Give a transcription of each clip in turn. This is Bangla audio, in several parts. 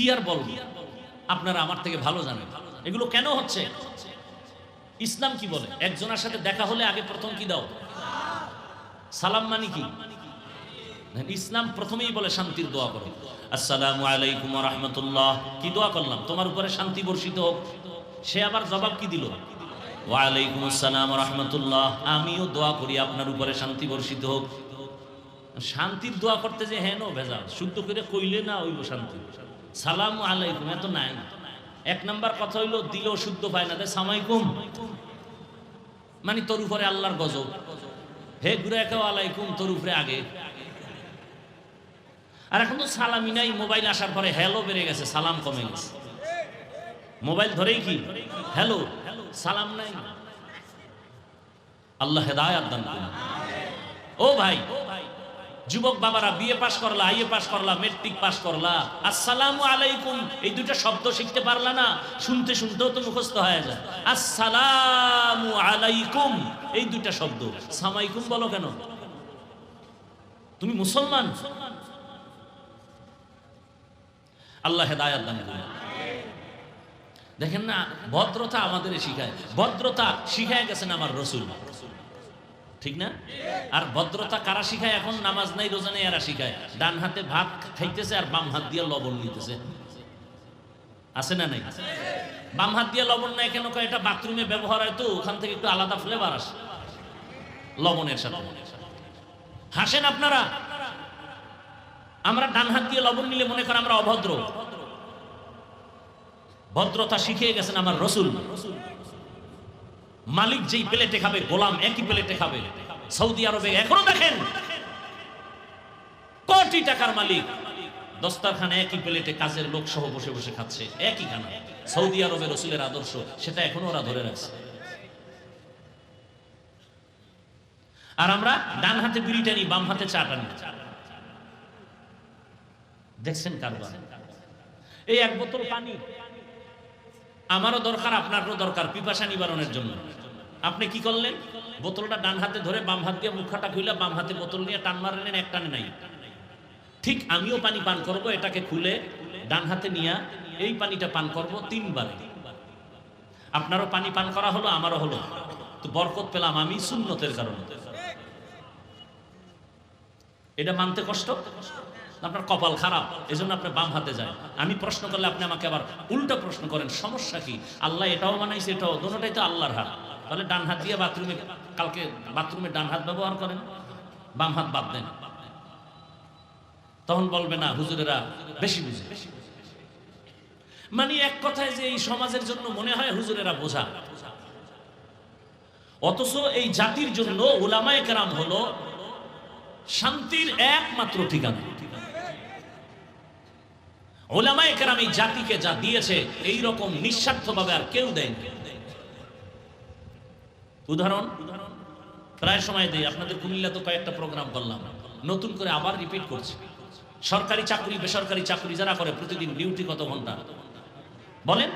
কি আর বলবো, আপনারা আমার থেকে ভালো জানেন এগুলো কেন হচ্ছে। ইসলাম কি বলে? একজনের সাথে দেখা হলে আগে প্রথম কি দাও? সালাম। মানে কি? ইসলাম প্রথমেই বলে শান্তির দোয়া করো, আসসালামু আলাইকুম ওয়া রাহমাতুল্লাহ। কি দোয়া করলাম? তোমার উপরে শান্তি বর্ষিত হোক। সে আবার জবাব কি দিল? ওয়া আলাইকুম আসসালাম ওয়া রাহমাতুল্লাহ, আমিও দোয়া করি আপনার উপরে শান্তি বর্ষিত হোক। শান্তির দোয়া করতে যে হেন ভেজাল, শুদ্ধ করে কইলে না হইল শান্তি। সালামু আলাইকুম এত নাই। এক নাম্বার কথা হইল দিলেও শুদ্ধ পায় না, সামাইকুম মানে তোর উপরে আল্লাহর গজব। হে ঘুরে কেউ আলাইকুম তোর উপরে আগে। আর এখন তো সালামি নাই, মোবাইল আসার পরে হ্যালো বেড়ে গেছে, সালাম কমে গেছে। মোবাইল ধরেই কি হ্যালো, সালাম নাই। আল্লাহ হেদায়েত দান করুন। ও ভাই, যুবক বাবারা, বিএ পাস করলা, আইএ পাস করলা, মেট্রিক পাস করলা, আসসালামু আলাইকুম এই দুটো শব্দ শিখতে পারলা না, শুনতে শুনতেও তো মুখস্থ হয়ে যায়। আসসালামু আলাইকুম এই দুটা শব্দ, সামাইকুম বলো কেন? তুমি মুসলমান। আল্লাহ হেদায়েত দান করুন। দেখেন না, ভদ্রতা আমাদের শিখায়, ভদ্রতা শিখায় গেছেন আমার রাসূল, ঠিক না? আর ভদ্রতা কারা শিখায়? এখন নামাজ নাই রোজা নেই এরা শিখায়। ডান হাতে ভাত খাইতেছে আর বাম হাত দিয়ে লবণ নিতেছে, আছে না নাই? বাম হাত দিয়ে লবণ নাই কেন? এটা বাথরুমে ব্যবহার হয়, তো ওখান থেকে একটু আলাদা ফ্লেভার আসে লবণের সাথে। হাসেন আপনারা। আমরা ডান হাত দিয়ে লবণ নিলে মনে করেন আমরা অভদ্র। ভদ্রতা শিখিয়ে গেছেন আমার রাসূল। মালিক যেই প্লেটে খাবে গোলাম একই প্লেটে খাবে। সৌদি আরবে এখনো দেখেন কোটি টাকার মালিক দস্তারখানে একই প্লেটে কাজের লোক সহ বসে বসে খাচ্ছে একই খানা। সৌদি আরবে রাসূলের আদর্শ, সেটা এখনো ওরা ধরে রাখছে। আর আমরা ডান হাতে বিড়ি টানি, বাম হাতে চা টানি। দেখছেন কারবার। এই এক বোতল পানি আমারও দরকার, আপনারও দরকার পিপাসা নিবারণের জন্য। আপনি কি করলেন? বোতলটা ডান হাতে ধরে বাম হাত দিয়ে মুখটা খুলে বাম হাতে বোতল নিয়ে টান মারলেন, এক টানে নাই। ঠিক আমিও পানি পান করব, এটাকে খুলে ডান হাতে নিয়ে এই পানিটা পান করব 3 বারে। আপনারও পানি পান করা হলো, আমারও হলো, তো বরকত পেলাম আমি সুন্নতের কারণে। এটা মানতে কষ্ট? আপনার কপাল খারাপ, এজন্য আপনি বাম হাতে যায়। আমি প্রশ্ন করলে আপনি আমাকে আবার উল্টা প্রশ্ন করেন, সমস্যা কি? আল্লাহ এটাও বানাইছে, এটাও, দুটোটাই তো আল্লাহর হাত। তাহলে ডান হাত দিয়ে বাথরুমে, কালকে বাথরুমে ডান হাত ব্যবহার করেন, বাম হাত বাদ দেন। তখন বলবে না হুজুরেরা বেশি বুঝে। মানে এক কথায় যে এই সমাজের জন্য মনে হয় হুজুরেরা বোঝা, অথচ এই জাতির জন্য উলামায়ে কেরাম হলো শান্তির একমাত্র ঠিকানা। উলামায়ে কেরাম এই জাতিকে যা দিয়েছে এই রকম নিঃস্বার্থভাবে আর কেউ দেয়নি। উদাহরণ প্রায় সময় দেই, আপনাদের কুমিল্লা তো কয়েকটা প্রোগ্রাম করলাম, নতুন করে আবার রিপিট করছি। সরকারি চাকরি বেসরকারি চাকরি যারা করে প্রতিদিন ডিউটি কত ঘন্টা বলেন?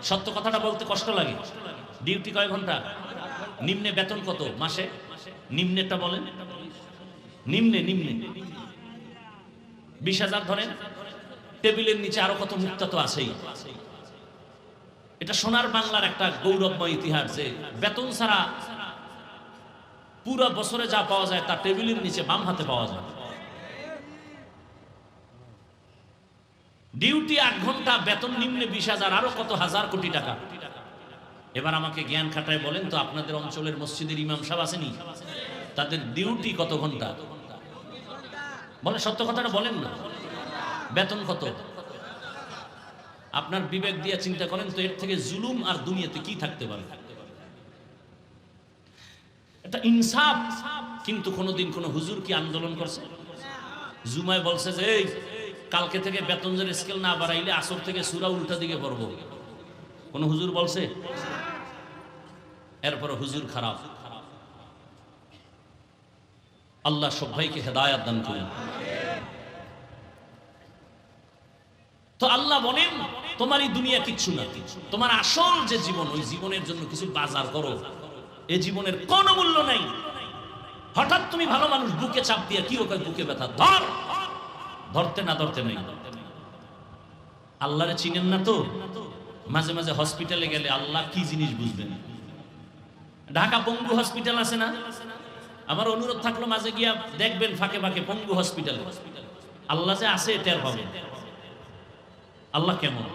সত্য কথাটা বলতে কষ্ট লাগে। ডিউটি কয় ঘন্টা? নিম্নে বেতন কত মাসে? নিম্নেটা বলেন। নিম্নে 20,000 ধরেন। টেবিলের নিচে আরো কত মুক্তা তো আছেই। এটা সোনার বাংলার একটা গৌরবময় ইতিহাস যে বেতন ছাড়া পুরো বছরে যা পাওয়া যায় তা টেবিলের নিচে বাম হাতে পাওয়া যায়। ডিউটি 8 ঘন্টা, বেতন নিম্নে 20,000, আরো কত হাজার কোটি টাকা। এবার আমাকে জ্ঞান খাটায় বলেন তো, আপনাদের অঞ্চলের মসজিদের ইমাম সাহেব আসেনি, তাদের ডিউটি কত ঘন্টা? বলে সত্য কথাটা বলেন না। বেতন কত? আপনার বিবেক দিয়ে চিন্তা করেন তো, এর থেকে জুলুম আর দুনিয়াতে কি থাকতে পারে? এটা ইনসাফ। কিন্তু কোনোদিন কোন হুজুর কি আন্দোলন করছে? জুমায় বলছে যে এই কালকে থেকে বেতনের স্কেল না বাড়াইলে আসর থেকে সূরা উল্টা দিকে পড়বো? কোন হুজুর বলছে? এরপর হুজুর খারাপ। আল্লাহ সবাইকে হেদায়েত দান করুন। তো আল্লাহ বলেন তোমার এই দুনিয়া কিচ্ছু না, তোমার আসল যে জীবন, ওই জীবনের জন্য কিছু বাজার করো। এই জীবনের কোনো মূল্য নাই। হঠাৎ তুমি ভালো মানুষ, বুকে চাপ দিয়ে কি ওকে বুকে ব্যথা, ধর, ধরতে না ধরতে নেই। আল্লাহরে চিনেন না তো, মাঝে মাঝে হসপিটালে গেলে আল্লাহ কি জিনিস বুঝবেন। ঢাকা পঙ্গু হসপিটাল আছে না, আমার অনুরোধ থাকলো মাঝে গিয়া দেখবেন ফাঁকে ফাঁকে পঙ্গু হসপিটালে আল্লাহ যে আছে টের পাবেন। আল্লাহ কেমন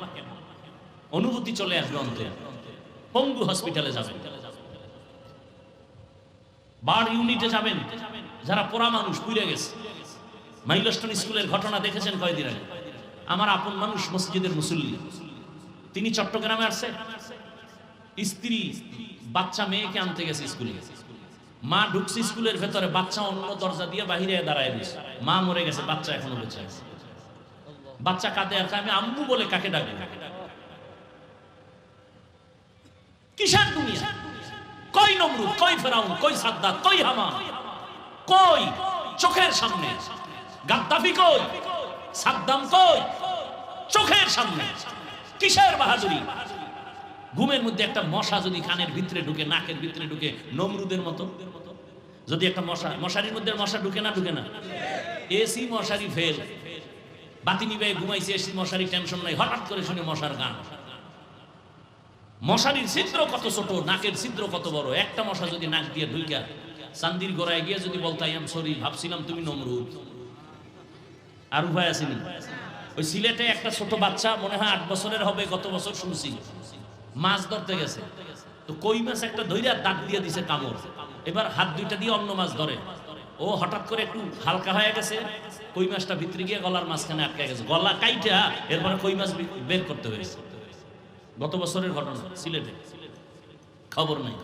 অনুভূতি চলে আসবে অন্তরে। পঙ্গু হসপিটালে যাবেন, বার্ড ইউনিটে যাবেন, যারা পোড়া মানুষ পুড়ে গেছে। মাইলস্টোন স্কুলের ঘটনা দেখেছেন কয়েকদিন আগে। আমার আপন মানুষ মসজিদের মুসল্লি, তিনি চট্টগ্রামে আসছে, স্ত্রী বাচ্চা মেয়েকে আনতে গেছে স্কুলে। মা ঢুকছে স্কুলের ভেতরে, বাচ্চা অন্য দরজা দিয়ে বাহিরে দাঁড়ায় গেছে। মা মরে গেছে, বাচ্চা এখনো বেঁচে আছে। বাচ্চা কাঁদে আর আমি আম্মু বলে কাকে ডাকে? কিসের দুনিয়া? কই নমরুদ, কই ফেরাউন, কই সাদ্দাত, কই হামান, কই চোখের সামনে গাদ্দাফি, কই সাদ্দাম, কই চোখের সামনে? কিসের বাহাদুরি? ঘুমের মধ্যে একটা মশা যদি কানের ভিতরে ঢুকে, নাকের ভিতরে ঢুকে, নমরুদের মতো যদি একটা মশা, মশারির মধ্যে মশা ঢুকে না, ঢুকে না? এসি মশারি ফেল, বাতি নিবে ঘুমাইছে, এসি মশারি টেনশন নাই, হঠাৎ করে শুনে মশার গান। মশারির ছিদ্র কত ছোট, নাকের ছিদ্র কত বড়। একটা মশা যদি নাক দিয়ে ঢুইকা চান্দির গোড়ায় গিয়ে যদি বলতো আই এম সরি, ভাবছিলাম তুমি নমরুদ, আর উপায় আসেনি। ওই সিলেটে একটা ছোট বাচ্চা, মনে হয় 8 বছরের হবে, গত বছর শুনছি, মাছ ধরতে গেছে, তো কই মাছ একটা ধইরা দাঁত দিয়ে দিছে কামড়। এবার হাত দুইটা দিয়ে অন্য মাছ ধরে, ও হঠাৎ করে একটু হালকা হয়ে গেছে, কই মাছটা ভিতরে গিয়ে গলার মাঝখানে আটকে গেছে, গলা কাইটা এরপরে কই মাছ বের করতে হয়েছে। গত বছরের ঘটনা সিলেটে, খবর নাই।